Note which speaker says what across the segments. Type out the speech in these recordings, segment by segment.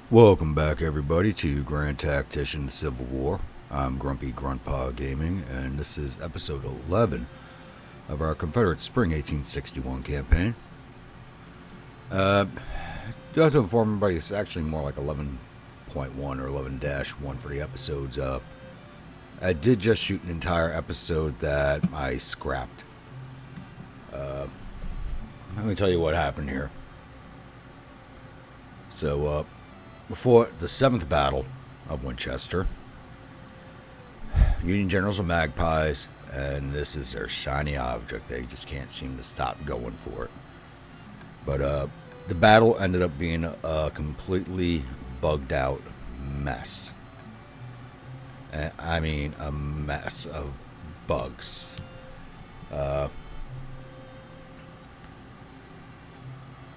Speaker 1: Welcome back, everybody, to Grand Tactician Civil War. I'm Grumpy Grandpa Gaming, and this is episode 11 of our Confederate Spring 1861 campaign. Do have to inform everybody it's actually more like 11.1 or 11-1 for the episodes. I did just shoot an entire episode that I scrapped. Let me tell you what happened here. So, before the 7th Battle of Winchester, Union generals are magpies, and this is their shiny object. They just can't seem to stop going for it. But the battle ended up being a completely bugged out mess. And I mean a mess of bugs.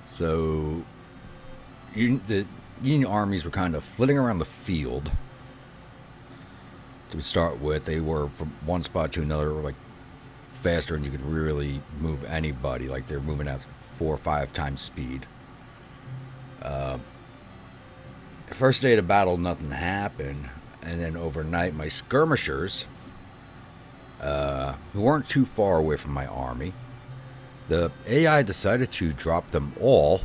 Speaker 1: So the Union armies were kind of flitting around the field. To start with, they were from one spot to another, like faster than you could really move anybody. Like they're moving at 4 or 5 times speed. First day of the battle, nothing happened, and then overnight, my skirmishers, who weren't too far away from my army, the AI decided to drop them all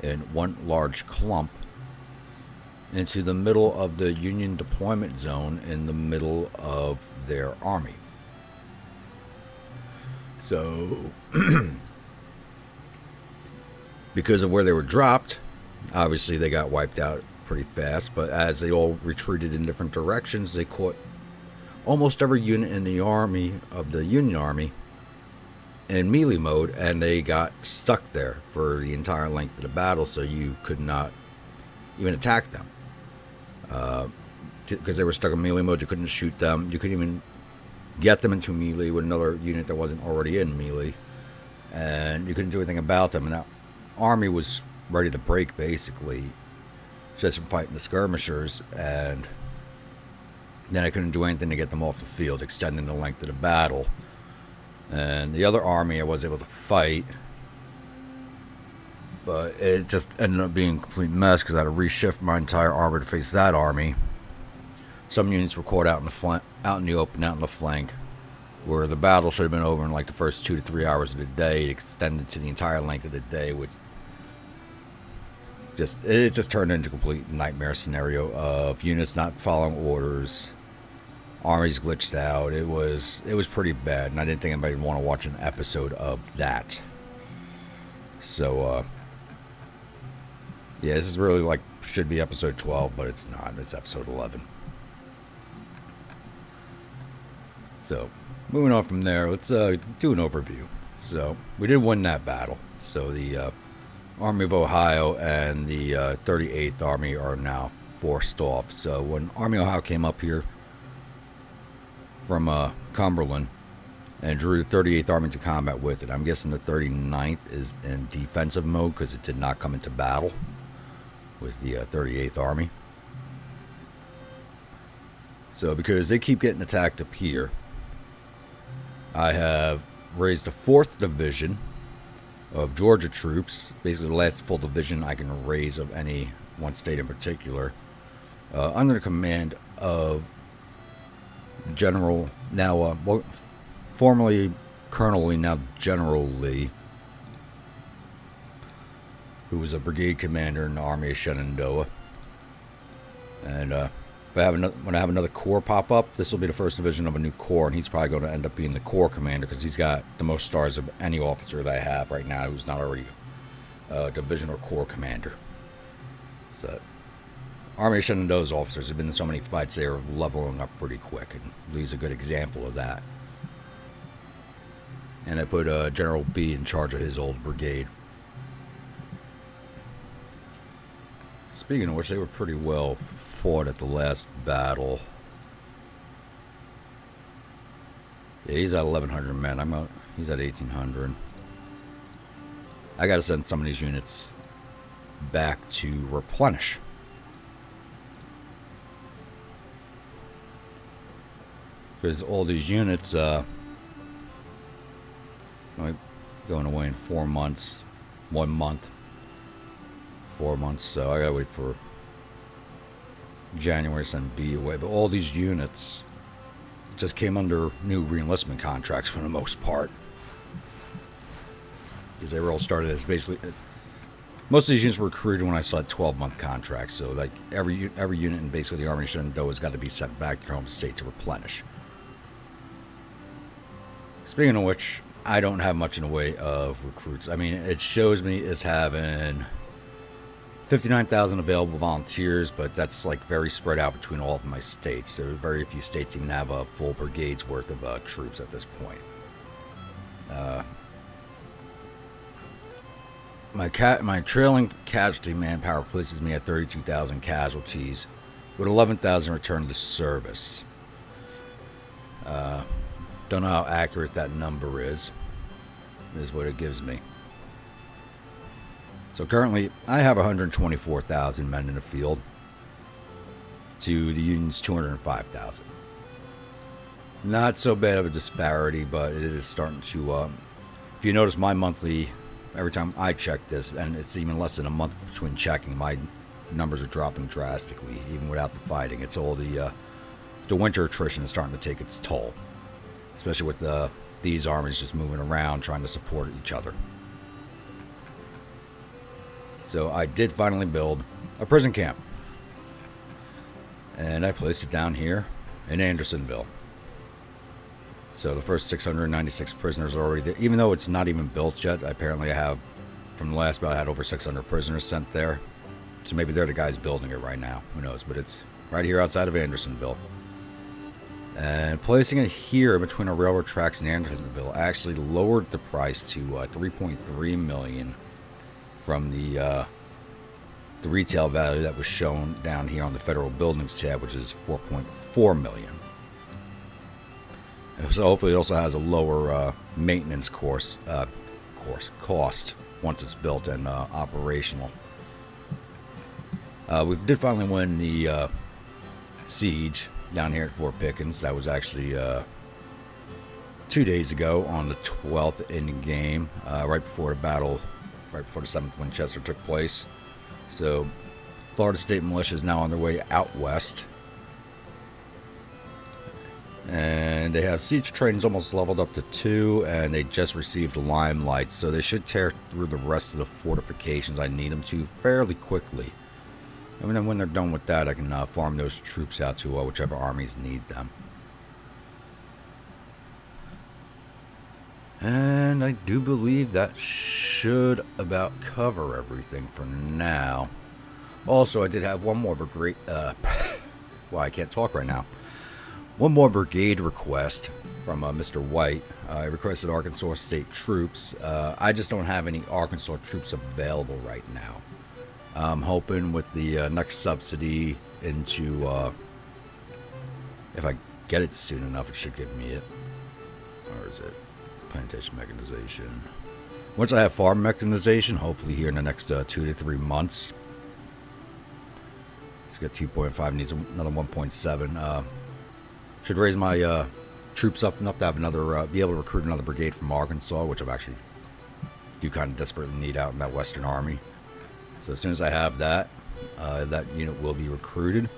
Speaker 1: in one large clump into the middle of the Union deployment zone in the middle of their army. So, because of where they were dropped, obviously they got wiped out pretty fast, but as they all retreated in different directions, they caught almost every unit in the army of the Union army in melee mode, and they got stuck there for the entire length of the battle, so you could not even attack them. Because they were stuck in melee mode, you couldn't shoot them. You couldn't even get them into melee with another unit that wasn't already in melee. And you couldn't do anything about them. And that army was ready to break, basically, just from fighting the skirmishers. And then I couldn't do anything to get them off the field, extending the length of the battle. And the other army I was able to fight, but it just ended up being a complete mess because I had to reshift my entire army to face that army. Some units were caught out in the open, out in the flank, where the battle should have been over in like the first 2 to 3 hours of the day. It extended to the entire length of the day, which it just turned into a complete nightmare scenario of units not following orders. Armies glitched out. It was pretty bad, and I didn't think anybody would want to watch an episode of that. So, yeah, this is really like should be episode 12, but it's not. It's episode 11. So, moving on from there, let's do an overview. So, we did win that battle. So, the Army of Ohio and the 38th Army are now forced off. So, when Army of Ohio came up here from Cumberland and drew the 38th Army to combat with it, I'm guessing the 39th is in defensive mode because it did not come into battle with the 38th Army. So because they keep getting attacked up here, I have raised a 4th division of Georgia troops, basically the last full division I can raise of any one state in particular, under the command of General, now formerly Colonel Lee, now General Lee, who was a brigade commander in the Army of Shenandoah. And when I have another corps pop up, this will be the first division of a new corps, and he's probably going to end up being the corps commander because he's got the most stars of any officer that I have right now who's not already a division or corps commander. So, Army of Shenandoah's officers have been in so many fights, they are leveling up pretty quick, and Lee's a good example of that. And I put General B in charge of his old brigade. Speaking of which, they were pretty well fought at the last battle. Yeah, he's at 1,100 men. He's at 1,800. I got to send some of these units back to replenish. Because all these units, going away in 4 months, 1 month, 4 months. So I gotta wait for January send B away, but all these units just came under new reenlistment contracts for the most part. Because they were all started as basically... Most of these units were recruited when I still had 12-month contracts, so like every unit in basically the Army of Shenandoah has got to be sent back to their home state to replenish. Speaking of which, I don't have much in the way of recruits. I mean, it shows me as having 59,000 available volunteers, but that's like very spread out between all of my states. There are very few states even have a full brigade's worth of troops at this point. My trailing casualty manpower places me at 32,000 casualties, with 11,000 returned to service. Don't know how accurate that number is what it gives me. So currently, I have 124,000 men in the field to the Union's 205,000. Not so bad of a disparity, but it is starting to... if you notice my monthly... Every time I check this, and it's even less than a month between checking, my numbers are dropping drastically, even without the fighting. It's all the winter attrition is starting to take its toll, especially with these armies just moving around trying to support each other. So I did finally build a prison camp, and I placed it down here in Andersonville. So the first 696 prisoners are already there. Even though it's not even built yet, apparently I have, from the last build, I had over 600 prisoners sent there. So maybe they're the guys building it right now. Who knows? But it's right here outside of Andersonville. And placing it here between our railroad tracks in Andersonville actually lowered the price to $3.3 million from the retail value that was shown down here on the federal buildings tab, which is $4.4 million. So hopefully it also has a lower maintenance cost once it's built and operational. We did finally win the siege down here at Fort Pickens. That was actually 2 days ago on the 12th in the game, right before the 7th Winchester took place. So Florida State Militia is now on their way out west. And they have siege trains almost leveled up to 2, and they just received limelight, so they should tear through the rest of the fortifications I need them to fairly quickly. And then when they're done with that, I can farm those troops out to whichever armies need them. And I do believe that should about cover everything for now. Also, I did have one more brigade. Well, I can't talk right now. One more brigade request from Mr. White. I requested Arkansas State troops. I just don't have any Arkansas troops available right now. I'm hoping with the next subsidy into... if I get it soon enough, it should give me it. Or is it? Plantation mechanization. Once I have farm mechanization, hopefully here in the next 2 to 3 months. Let's get 2.5, needs another 1.7. Should raise my troops up enough to have another, be able to recruit another brigade from Arkansas, which I actually do kind of desperately need out in that Western Army. So as soon as I have that, that unit will be recruited.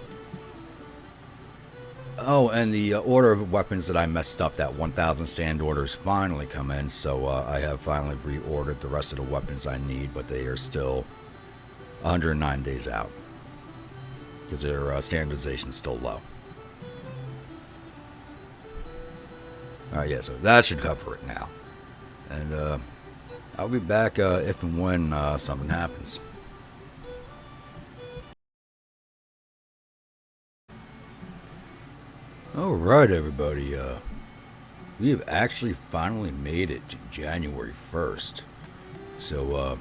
Speaker 1: Oh, and the order of weapons that I messed up, that 1,000 stand orders finally come in. So I have finally reordered the rest of the weapons I need, but they are still 109 days out because their standardization is still low. Alright, yeah, so that should cover it now. And I'll be back if and when something happens. Alright, everybody. We have actually finally made it to January 1st. So,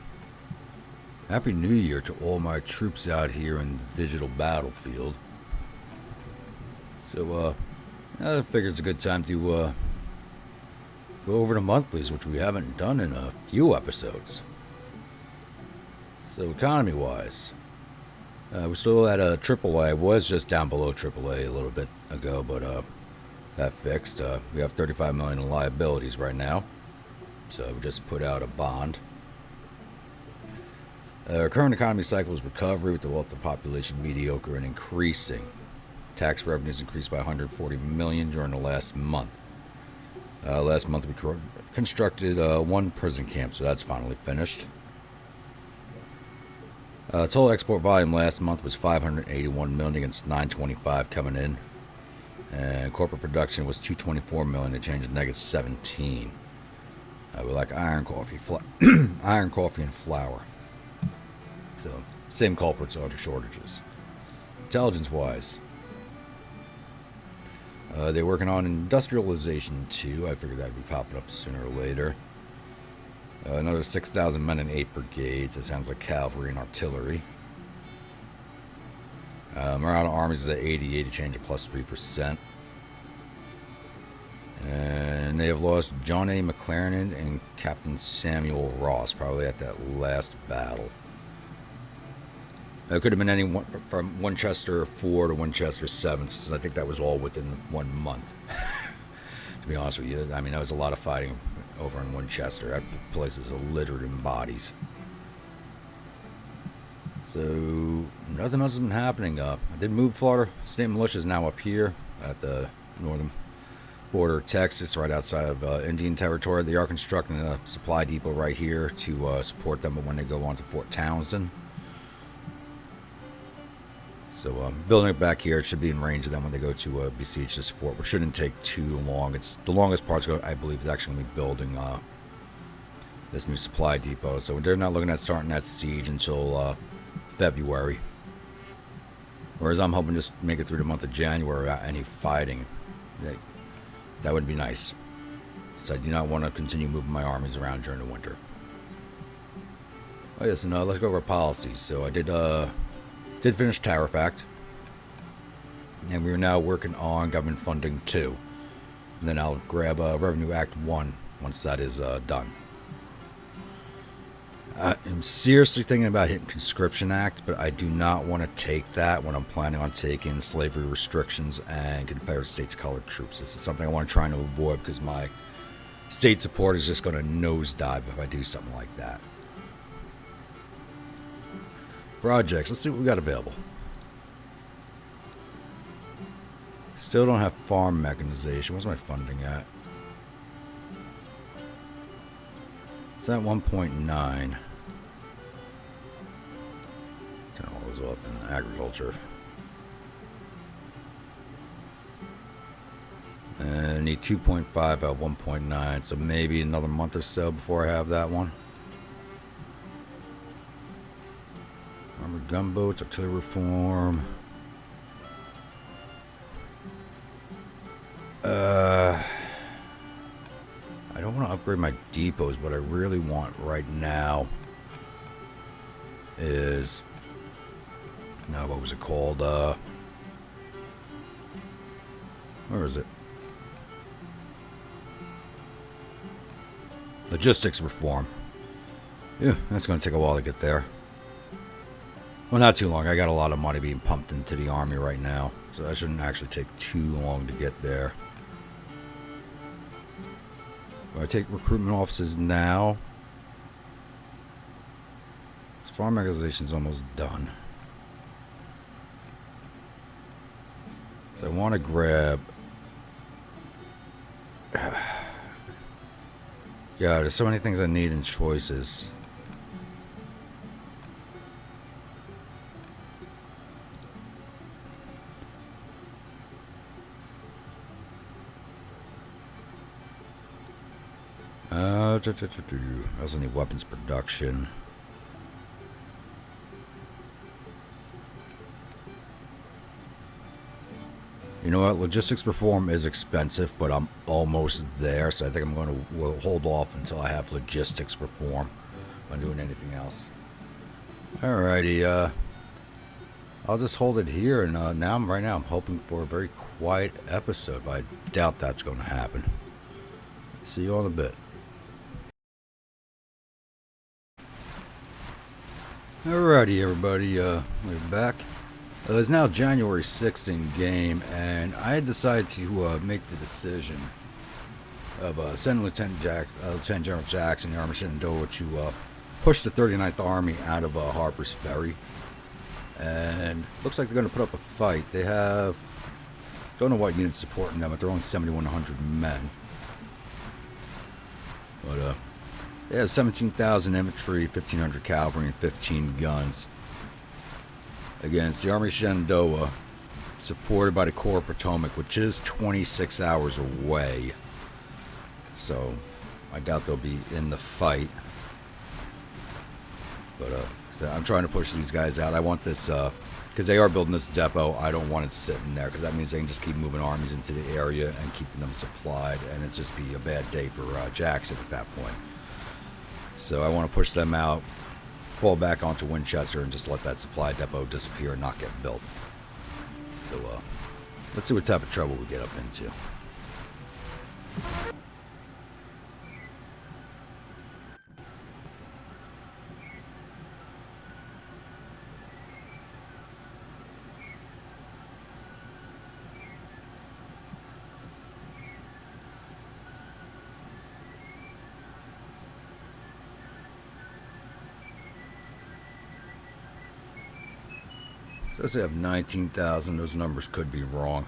Speaker 1: Happy New Year to all my troops out here in the digital battlefield. So, I figured it's a good time to go over the monthlies, which we haven't done in a few episodes. So economy-wise, we're still at a AAA. I was just down below AAA a little bit ago, but that fixed. We have $35 million in liabilities right now, so we just put out a bond. Current economy cycle is recovery with the wealth of the population mediocre and increasing. Tax revenues increased by 140 million during the last month. Last month we constructed one prison camp, so that's finally finished. Total export volume last month was 581 million against 925 coming in. And corporate production was 224 million, a change of negative 17. We like iron, coffee, iron, coffee, and flour. So, same culprits under shortages. Intelligence-wise, they're working on industrialization too. I figured that'd be popping up sooner or later. Another 6,000 men in 8 brigades. That sounds like cavalry and artillery. Morale of armies is at 80 change of plus 3%. And they have lost John A. McLaren and Captain Samuel Ross, probably at that last battle. It could have been anyone from Winchester 4 to Winchester 7, since I think that was all within 1 month. To be honest with you, I mean, that was a lot of fighting over in Winchester. That place is littered in bodies. So, nothing else has been happening. I did move Florida State Militia is now up here at the northern border of Texas, right outside of Indian Territory. They are constructing a supply depot right here to support them when they go on to Fort Townsend. So building it back here, it should be in range of them when they go to besiege this fort, which shouldn't take too long. It's the longest part, I believe, is actually going to be building this new supply depot. So they're not looking at starting that siege until February. Whereas I'm hoping just make it through the month of January without any fighting. That would be nice. So I do not want to continue moving my armies around during the winter. Oh yes, and let's go over policies. So I did finish Tariff Act, and we are now working on Government Funding 2. And then I'll grab Revenue Act 1 once that is done. I'm seriously thinking about hitting Conscription Act, but I do not want to take that when I'm planning on taking slavery restrictions and Confederate States colored troops. This is something I want to try to avoid because my state support is just going to nosedive if I do something like that. Projects. Let's see what we got available. Still don't have farm mechanization. Where's my funding at? It's at 1.9. Turn all those up in agriculture. And I need 2.5 at 1.9. So maybe another month or so before I have that one. Armored gunboats, artillery reform. I don't want to upgrade my depots. What I really want right now is, no, what was it called? Where is it? Logistics reform. Yeah, that's going to take a while to get there. Well, not too long. I got a lot of money being pumped into the army right now, so that shouldn't actually take too long to get there. I take recruitment offices now. This farm mechanization is almost done. So I want to grab. Yeah, there's so many things I need in choices. I also need weapons production. You know what? Logistics reform is expensive, but I'm almost there, so I think I'm going to hold off until I have logistics reform on doing anything else. Alrighty, I'll just hold it here, and right now I'm hoping for a very quiet episode, but I doubt that's going to happen. See you all in a bit. Alrighty, everybody, we're back. It's now January 6th in game, and I had decided to make the decision of sending Lieutenant General Jackson, the Army Shenandoah, to pushed the 39th Army out of Harper's Ferry. And looks like they're going to put up a fight. They have... Don't know what unit's supporting them, but they're only 7,100 men. But, they have 17,000 infantry, 1,500 cavalry, and 15 guns. Against the Army of Shenandoah, supported by the Corps of Potomac, which is 26 hours away. So, I doubt they'll be in the fight. But, so I'm trying to push these guys out. I want this, because they are building this depot. I don't want it sitting there, because that means they can just keep moving armies into the area and keeping them supplied, and it's just be a bad day for Jackson at that point. So I want to push them out, fall back onto Winchester, and just let that supply depot disappear and not get built. So let's see what type of trouble we get up into. Says they have 19,000. Those numbers could be wrong.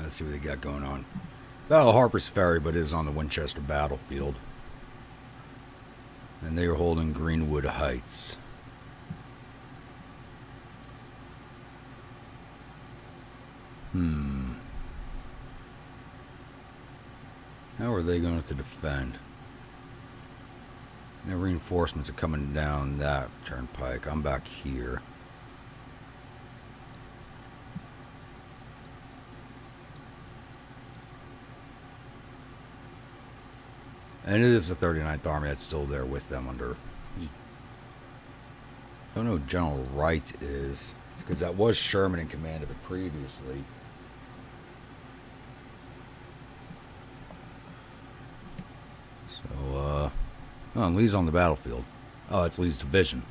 Speaker 1: Let's see what they got going on. Battle of Harper's Ferry, but it is on the Winchester battlefield. And they are holding Greenwood Heights. How are they going to defend? Their reinforcements are coming down that turnpike. I'm back here. And it is the 39th Army that's still there with them under... I don't know who General Wright is, because that was Sherman in command of it previously. So, oh, Lee's on the battlefield. Oh, it's Lee's division.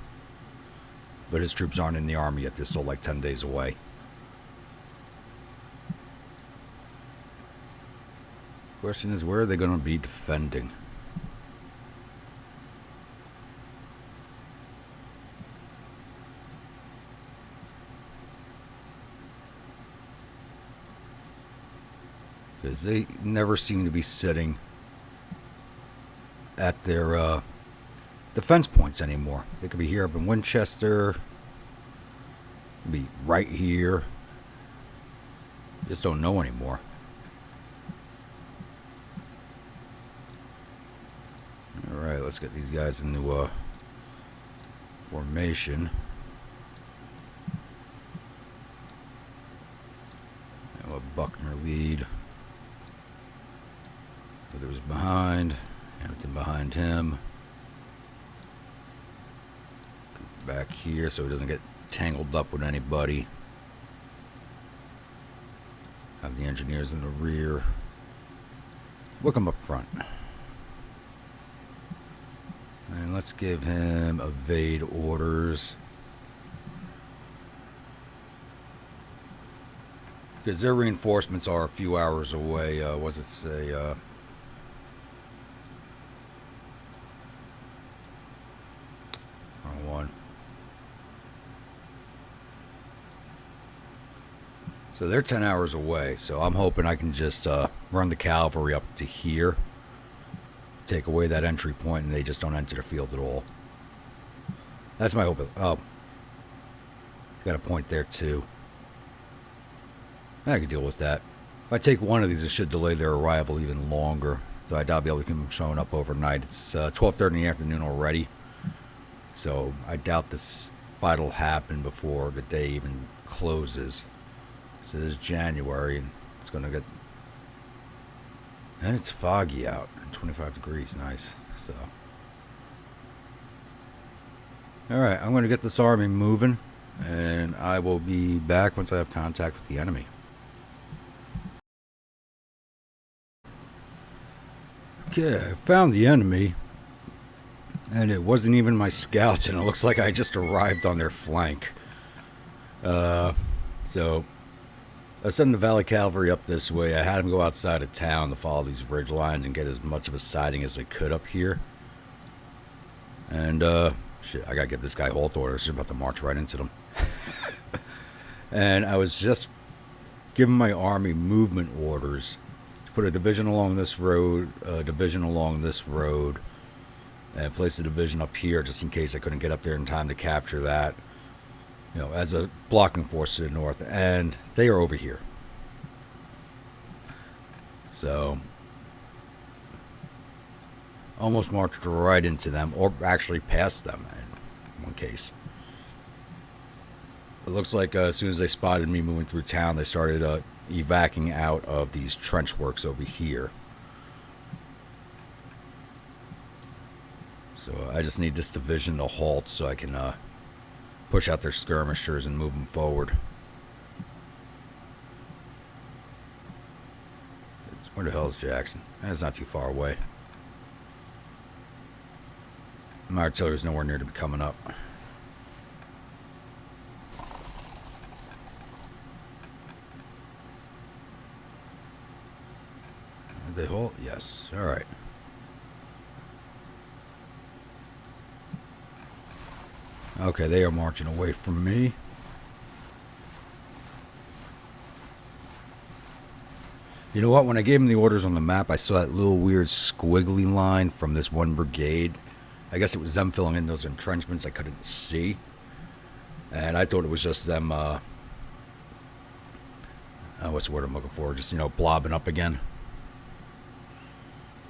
Speaker 1: But his troops aren't in the army yet. They're still like 10 days away. Question is, where are they going to be defending? Because they never seem to be sitting at their defense points anymore. They could be here up in Winchester, be right here. Just don't know anymore. Alright, let's get these guys into formation. And we'll Buckner lead. Withers behind. Hampton behind him. Back here so he doesn't get tangled up with anybody. Have the engineers in the rear. Look him up front. And let's give him evade orders. Because their reinforcements are a few hours away. What does it say? Wrong one. So they're 10 hours away. So I'm hoping I can just run the cavalry up to here. Take away that entry point and they just don't enter the field at all. That's my hope. Oh. Got a point there too. I can deal with that. If I take one of these, it should delay their arrival even longer. So I doubt I'll be able to keep them showing up overnight. It's 12:30 in the afternoon already. So I doubt this fight will happen before the day even closes. So this is January and it's going to get And it's foggy out. 25 degrees. Nice. So. Alright, I'm going to get this army moving. And I will be back once I have contact with the enemy. Okay, I found the enemy. And it wasn't even my scouts. And it looks like I just arrived on their flank. So I sent the Valley Cavalry up this way. I had them go outside of town to follow these ridge lines and get as much of a sighting as I could up here. And, shit, I gotta give this guy halt orders. He's about to march right into them. And I was just giving my army movement orders to put a division along this road, a division along this road, and place a division up here just in case I couldn't get up there in time to capture that. You know, as a blocking force to the north, and they are over here. So, almost marched right into them, or actually past them in one case. It looks like as soon as they spotted me moving through town, they started evacuating out of these trench works over here. So I just need this division to halt so I can push out their skirmishers and move them forward. Where the hell is Jackson? That's not too far away. My artillery's nowhere near to be coming up. Did they halt? Yes. Alright. Okay, they are marching away from me. You know what? When I gave them the orders on the map, I saw that little weird squiggly line from this one brigade. I guess it was them filling in those entrenchments I couldn't see. And I thought it was just them, what's the word I'm looking for? Just, you know, blobbing up again.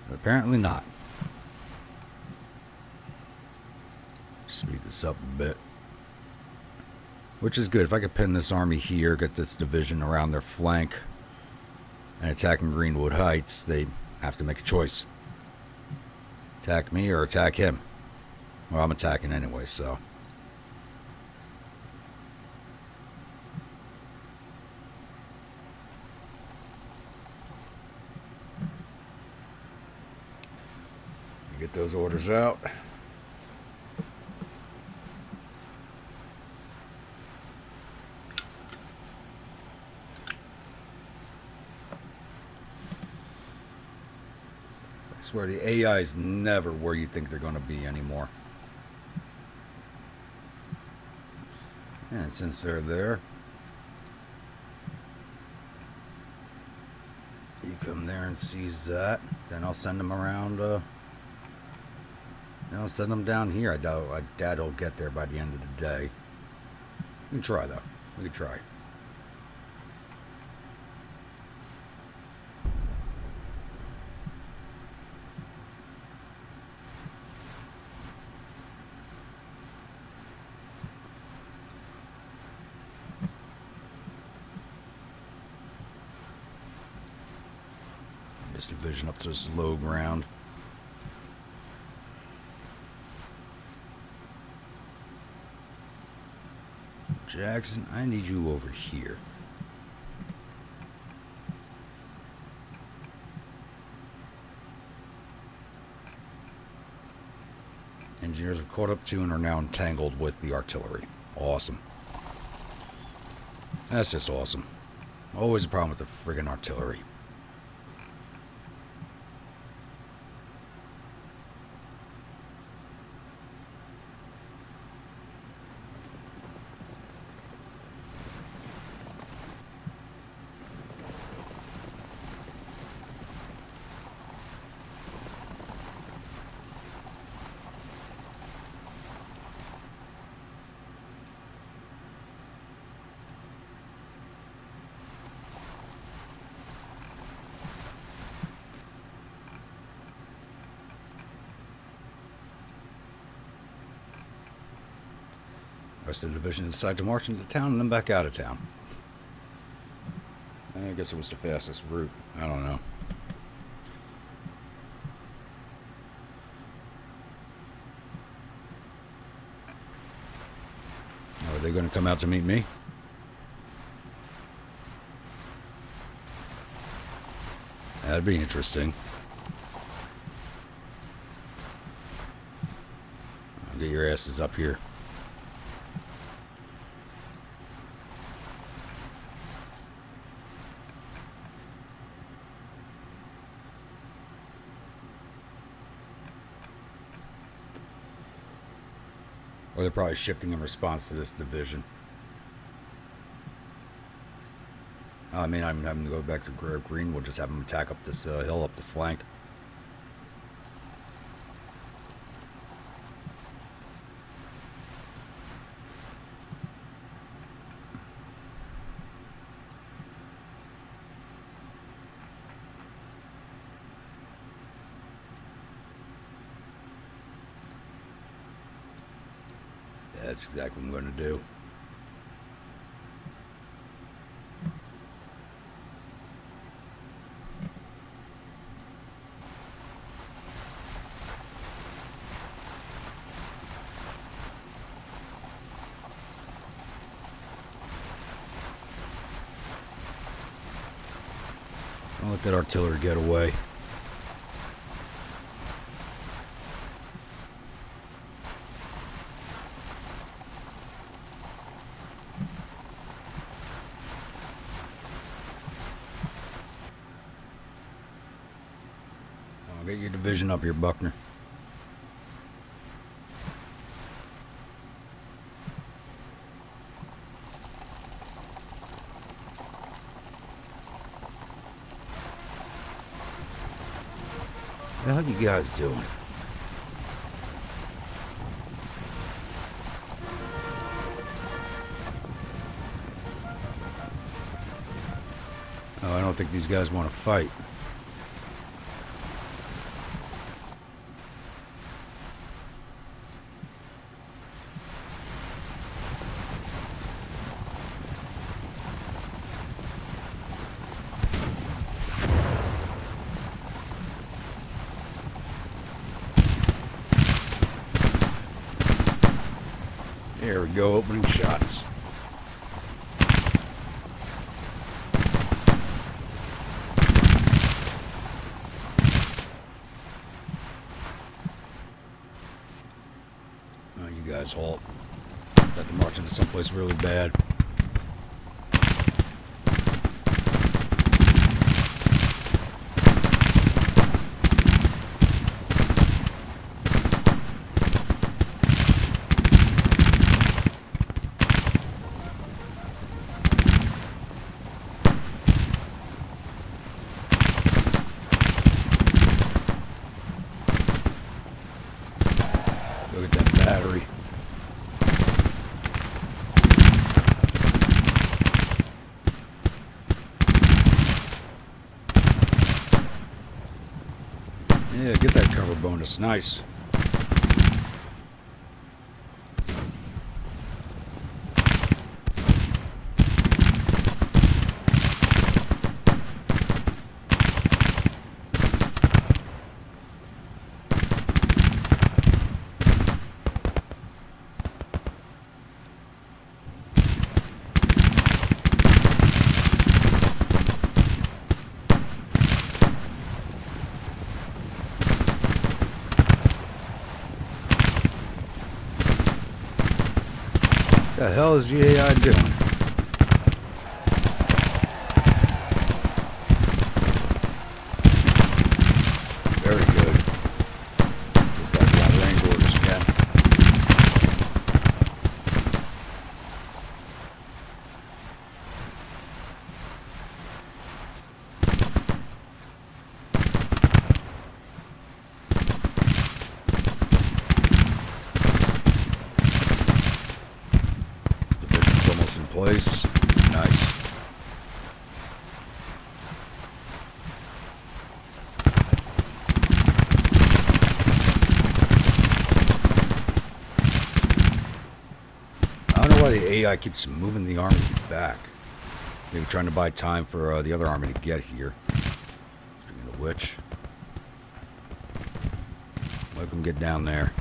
Speaker 1: But apparently not. Speed this up a bit. Which is good. If I could pin this army here, get this division around their flank, and attacking Greenwood Heights, they have to make a choice. Attack me or attack him. Well, I'm attacking anyway, so. Get those orders out. I swear the AI is never where you think they're going to be anymore. And since they're there, you come there and seize that. Then I'll send them around. Then I'll send them down here. I doubt he'll get there by the end of the day. We can try though. We can try. This division up to this low ground. Jackson, I need you over here. Engineers have caught up to and are now entangled with the artillery. Awesome. That's just awesome. Always a problem with the friggin' artillery. The rest of the division decided to march into town and then back out of town. I guess it was the fastest route. I don't know. they going to come out to meet me? That'd be interesting. I'll get your asses up here. Or they're probably shifting in response to this division. I mean, I'm having to go back to Green. We'll just have them attack up this hill up the flank. That's exactly what I'm going to do. I'll let that artillery get away. Get your division up here, Buckner. What the hell are you guys doing? Oh, I don't think these guys want to fight. There we go, opening shots. Oh, you guys halt. Got to march into someplace really bad. Look at that battery. Yeah, get that cover bonus. Nice. What the hell is the AI doing? Very good. This guy's got range orders again. Place. Nice. I don't know why the AI keeps moving the army back. Maybe trying to buy time for the other army to get here. Speaking of which, let them get down there.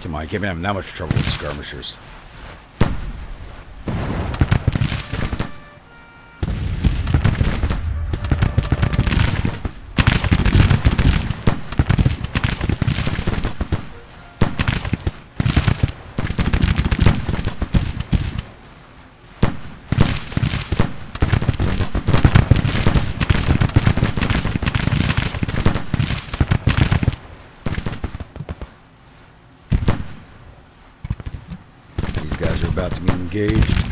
Speaker 1: Come on, I can't be having that much trouble with skirmishers. About to be engaged.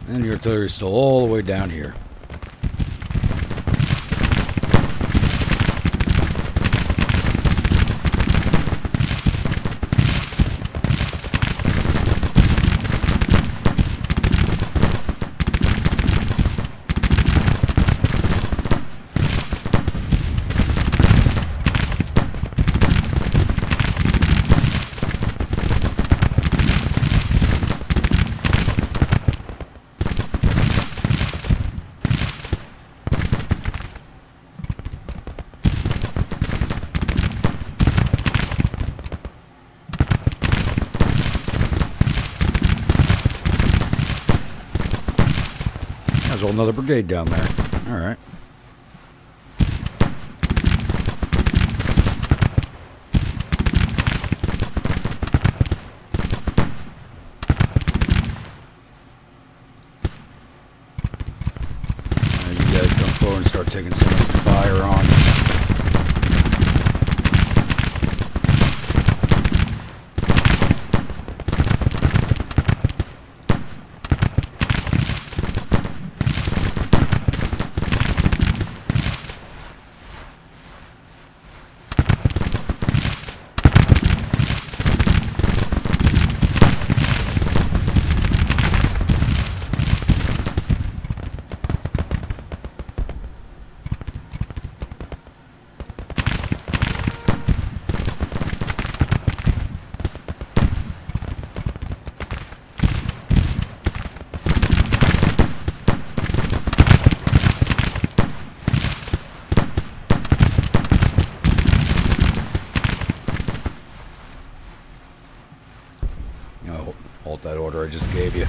Speaker 1: And your artillery is still all the way down here. There's another brigade down there. All right. Now you guys come forward and start taking some of this fire on. Halt that order I just gave you.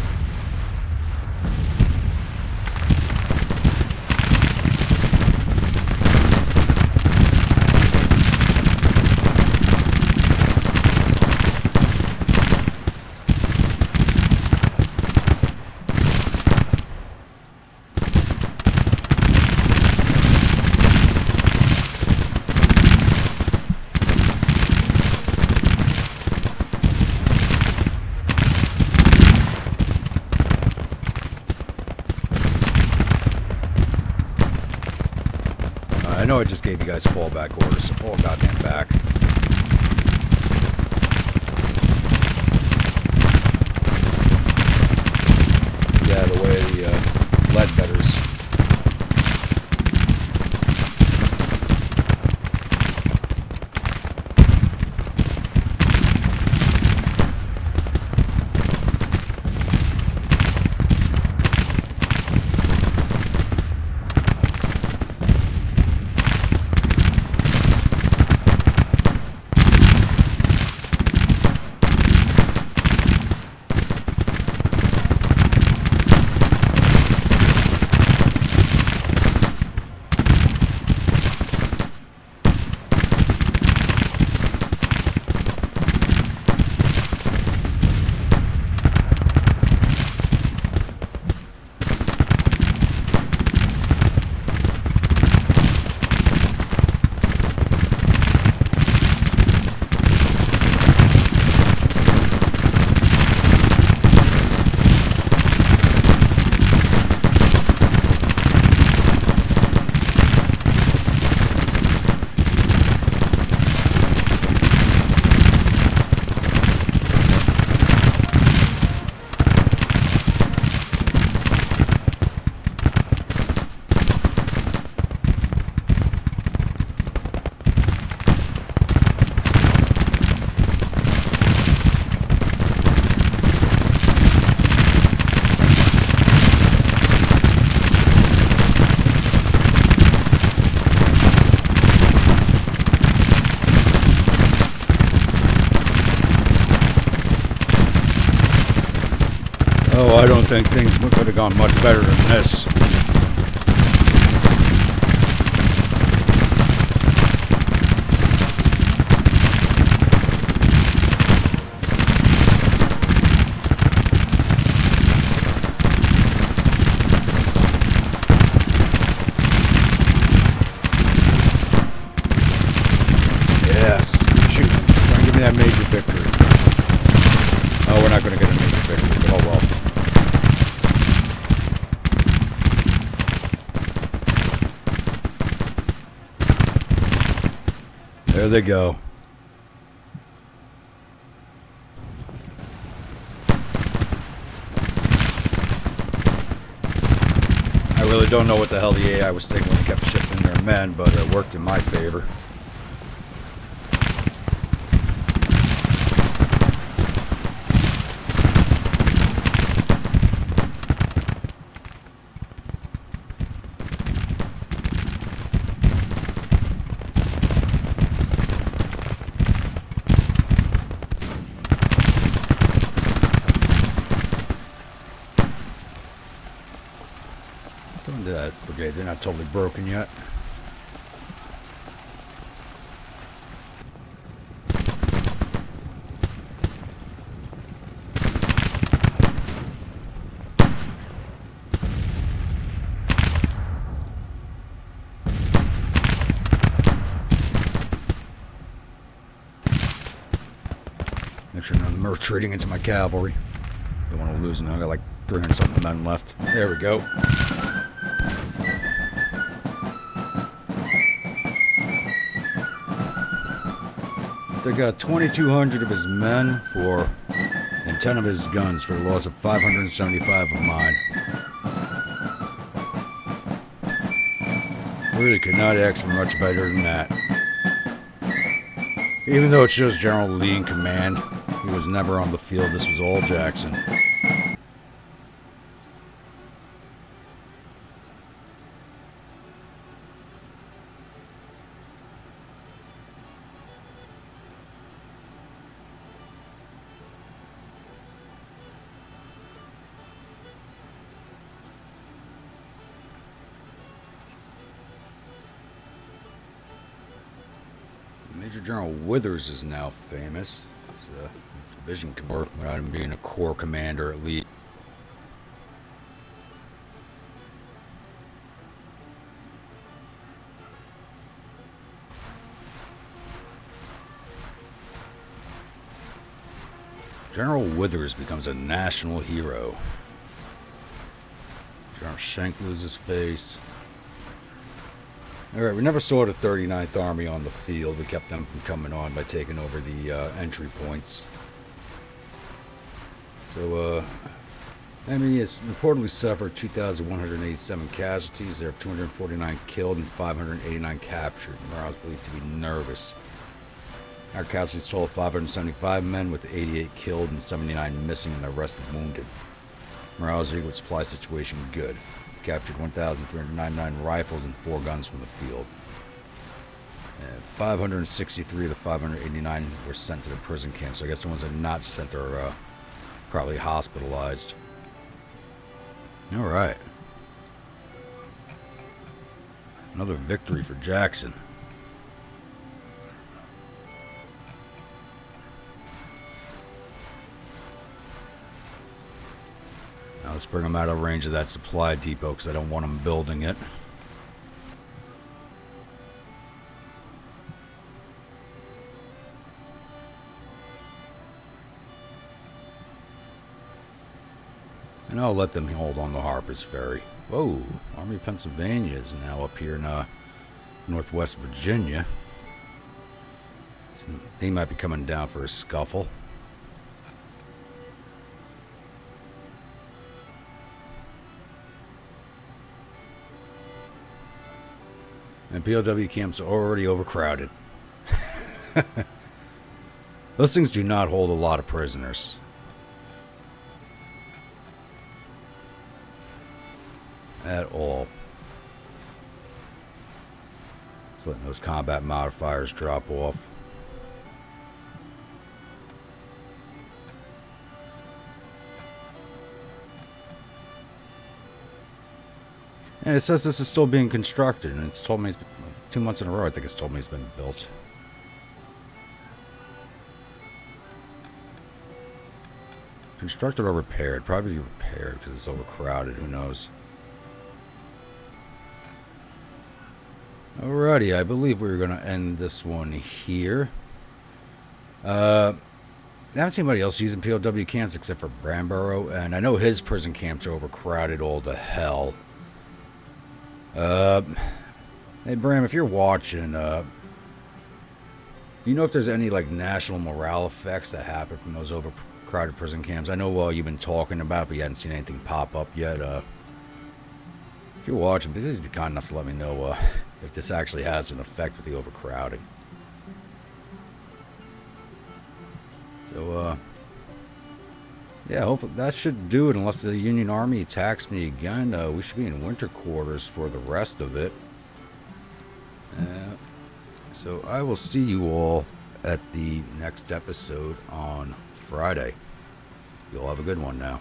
Speaker 1: I know I just gave you guys fallback orders, so fall goddamn back. Get out of the way of the lead betters.
Speaker 2: think things could have gone much better than this.
Speaker 1: Yes. Shoot. Try and give me that major victory. Oh, we're not going to get a major victory, but oh well. There they go. I really don't know what the hell the AI was thinking when they kept shifting their men, but it worked in my favor. That brigade, they're not totally broken yet. Make sure none of them are retreating into my cavalry. Don't want to lose them. I got like 300 something men left. There we go. They got 2,200 of his men and 10 of his guns for the loss of 575 of mine. Really could not ask for much better than that. Even though it shows General Lee in command, he was never on the field. This was all Jackson. Major General Withers is now famous. He's a division commander without him being a corps commander at least. General Withers becomes a national hero. General Schenck loses face. Alright, we never saw the 39th Army on the field. We kept them from coming on by taking over the entry points. So, enemy has reportedly suffered 2,187 casualties. There are 249 killed and 589 captured. Morale is believed to be nervous. Our casualties total 575 men, with 88 killed and 79 missing and the rest wounded. Morale is equal, supply situation good. Captured 1,399 rifles and 4 guns from the field. 563 of the 589 were sent to the prison camp, so I guess the ones that are not sent are probably hospitalized. Alright. Another victory for Jackson. Now let's bring them out of range of that supply depot because I don't want them building it. And I'll let them hold on the Harper's Ferry. Whoa, Army of Pennsylvania is now up here in Northwest Virginia. So they might be coming down for a scuffle. And POW camps are already overcrowded. Those things do not hold a lot of prisoners. At all. Just letting those combat modifiers drop off. And it says this is still being constructed, and it's told me 2 months in a row, I think it's told me it's been built. Constructed or repaired? Probably repaired because it's overcrowded, who knows. Alrighty, I believe we're going to end this one here. I haven't seen anybody else using POW camps except for Bramborough, and I know his prison camps are overcrowded all to hell. Hey Bram, if you're watching, do you know if there's any like national morale effects that happen from those overcrowded prison camps? I know you've been talking about it, but you hadn't seen anything pop up yet. If you're watching, please be kind enough to let me know if this actually has an effect with the overcrowding. So, yeah, hopefully that should do it unless the Union Army attacks me again. We should be in winter quarters for the rest of it. So I will see you all at the next episode on Friday. You'll have a good one now.